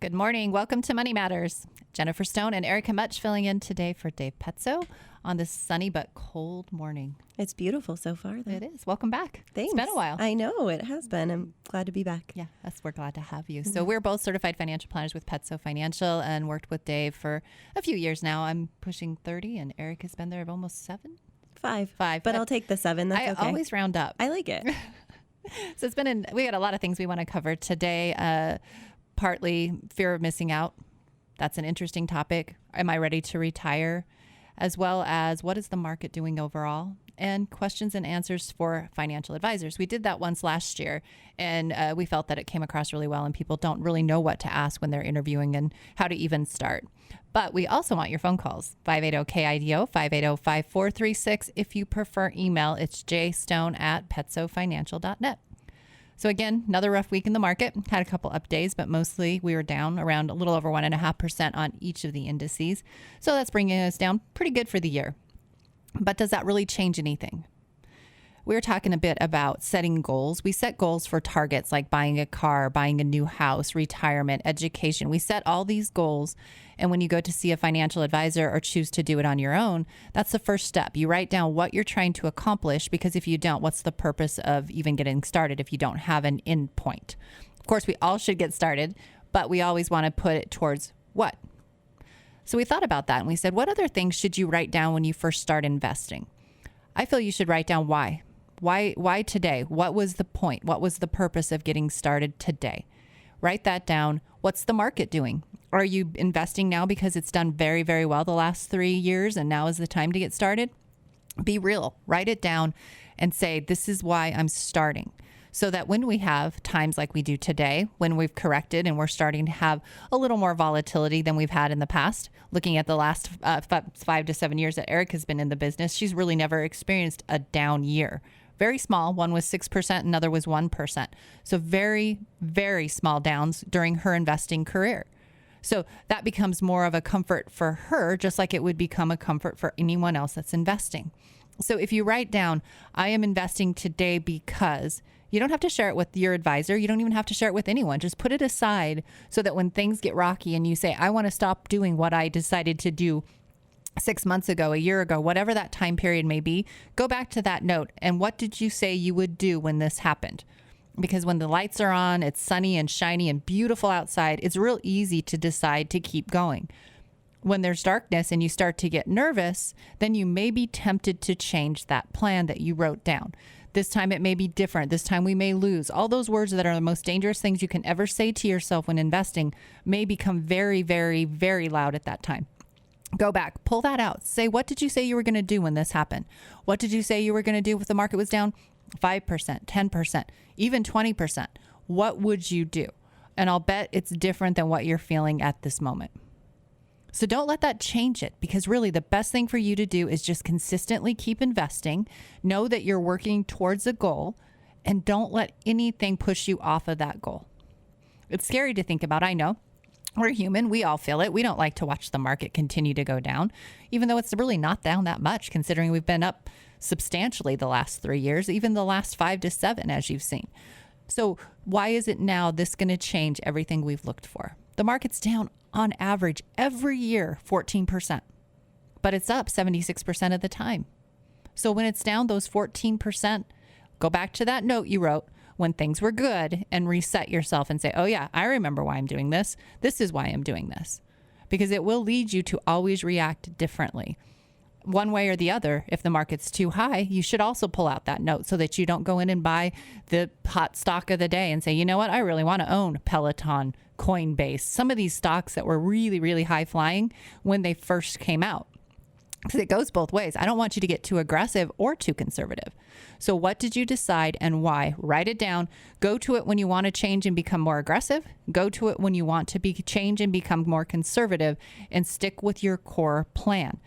Good morning. Welcome to Money Matters. Jennifer Stone and Erica Mutch filling in today for Dave Petso on this sunny but cold morning. It's beautiful so far, though. It is. Welcome back. Thanks. It's been a while. I know, it has been. I'm glad to be back. Yeah, we're glad to have you. So we're both certified financial planners with Petso Financial and worked with Dave for a few years now. I'm pushing 30 and Eric has been there almost 7? 5. Five. But I'll take the 7. That's okay. I always round up. I like it. So we got a lot of things we want to cover today. Partly fear of missing out. That's an interesting topic. Am I ready to retire? As well as what is the market doing overall? And questions and answers for financial advisors. We did that once last year, and we felt that it came across really well, and people don't really know what to ask when they're interviewing and how to even start. But we also want your phone calls, 580-KIDO, 580-5436. If you prefer email, it's jstone@petsofinancial.net. So again, another rough week in the market. Had a couple up days, but mostly we were down around a little over 1.5% on each of the indices. So that's bringing us down pretty good for the year. But does that really change anything? We were talking a bit about setting goals. We set goals for targets like buying a car, buying a new house, retirement, education. We set all these goals. And when you go to see a financial advisor or choose to do it on your own, that's the first step. You write down what you're trying to accomplish, because if you don't, what's the purpose of even getting started if you don't have an end point? Of course, we all should get started, but we always want to put it towards what? So we thought about that and we said, what other things should you write down when you first start investing? I feel you should write down why. Why today? What was the point? What was the purpose of getting started today? Write that down. What's the market doing? Are you investing now because it's done very, very well the last 3 years and now is the time to get started? Be real. Write it down and say, this is why I'm starting. So that when we have times like we do today, when we've corrected and we're starting to have a little more volatility than we've had in the past, looking at the last 5 to 7 years that Eric has been in the business, she's really never experienced a down year. Very small. One was 6%, another was 1%. So very, very small downs during her investing career. So that becomes more of a comfort for her, just like it would become a comfort for anyone else that's investing. So if you write down, I am investing today because, you don't have to share it with your advisor. You don't even have to share it with anyone. Just put it aside so that when things get rocky and you say, I want to stop doing what I decided to do 6 months ago, a year ago, whatever that time period may be, go back to that note. And what did you say you would do when this happened? Because when the lights are on, it's sunny and shiny and beautiful outside, it's real easy to decide to keep going. When there's darkness and you start to get nervous, then you may be tempted to change that plan that you wrote down. This time it may be different. This time we may lose. All those words that are the most dangerous things you can ever say to yourself when investing may become very, very, very loud at that time. Go back, pull that out. Say, what did you say you were going to do when this happened? What did you say you were going to do if the market was down 5%, 10%, even 20%? What would you do? And I'll bet it's different than what you're feeling at this moment. So don't let that change it, because really the best thing for you to do is just consistently keep investing. Know that you're working towards a goal and don't let anything push you off of that goal. It's scary to think about, I know. We're human. We all feel it. We don't like to watch the market continue to go down, even though it's really not down that much, considering we've been up substantially the last 3 years, even the last 5 to 7, as you've seen. So why is it now this going to change everything we've looked for? The market's down on average every year 14%, but it's up 76% of the time. So when it's down those 14%, go back to that note you wrote when things were good and reset yourself and say, oh yeah, I remember why I'm doing this. This is why I'm doing this. Because it will lead you to always react differently. One way or the other, if the market's too high, you should also pull out that note so that you don't go in and buy the hot stock of the day and say, you know what, I really want to own Peloton, Coinbase, some of these stocks that were really, really high flying when they first came out. Because it goes both ways. I don't want you to get too aggressive or too conservative. So what did you decide and why? Write it down. Go to it when you want to change and become more aggressive. Go to it when you want to change and become more conservative, and stick with your core plan.